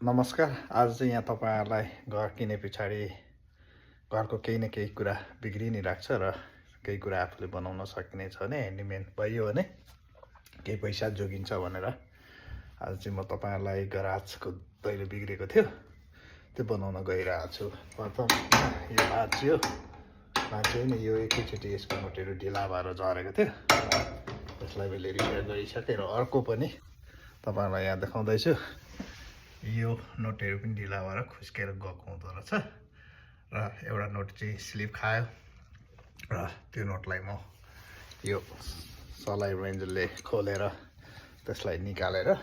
नमस्कार। आज चाहिँ यहाँ तपाईँहरूलाई घर किने पछाडि घरको केही न केही कुरा बिग्रि नै राख्छ र केही कुरा आफूले बनाउन सकिने छ भने ह्यान्डिम्यान भइयो भने केही पैसा जोगिन्छ भनेर आज चाहिँ म तपाईँहरूलाई गराजको दैलो बिग्रेको थियो त्यो बनाउन गइरहेको छु। प्रथम यो भाँच्यो नि, यो एकैचोटि यसको नोटहरू ढिला भएर झरेको थियो। त्यसलाई मैले रिपेयर गरिसकेर अर्को पनि तपाईँहरूलाई यहाँ देखाउँदैछु। यो नोटहरू पनि ढिला भएर खुस्केर गएको हुँदो रहेछ र एउटा नोट चाहिँ स्लिप खायो र त्यो नोटलाई म यो सलाई रेन्जरले खोलेर त्यसलाई निकालेर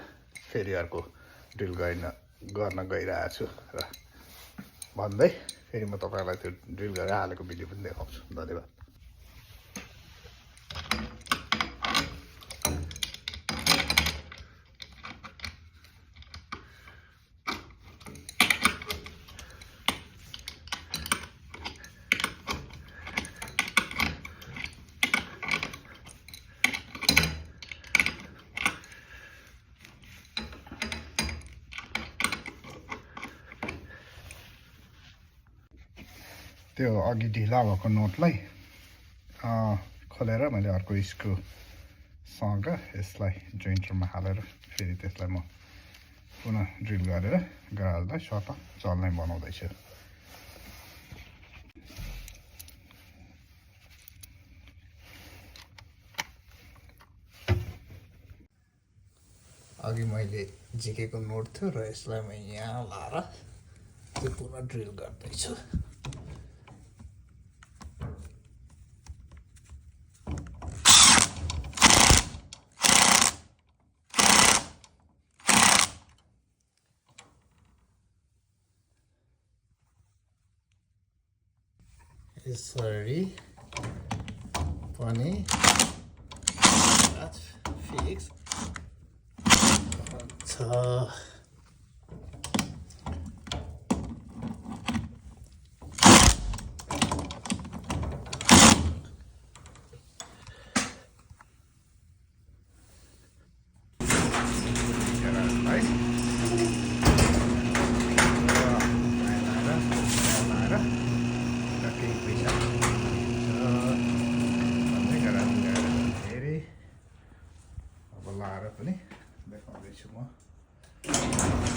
फेरि अर्को ड्रिल गर्न गइरहेको छु र भन्दै फेरि म तपाईँलाई त्यो ड्रिल गरेर हालेको भिडियो पनि देखाउँछु। धन्यवाद। त्यो अघि ढिला भएको नोटलाई खोलेर मैले अर्को स्क्रुसँग यसलाई जोइन्टरमा हालेर फेरि त्यसलाई म पुनः ड्रिल गरेर गराजलाई स्वतः चल्ने बनाउँदैछु। अघि मैले झिकेको नोट थियो र यसलाई म यहाँ लाएर त्यो पुनः ड्रिल गर्दैछु। यसरी पनि फिक्स छ। लाएर पनि देखाउँदैछु म।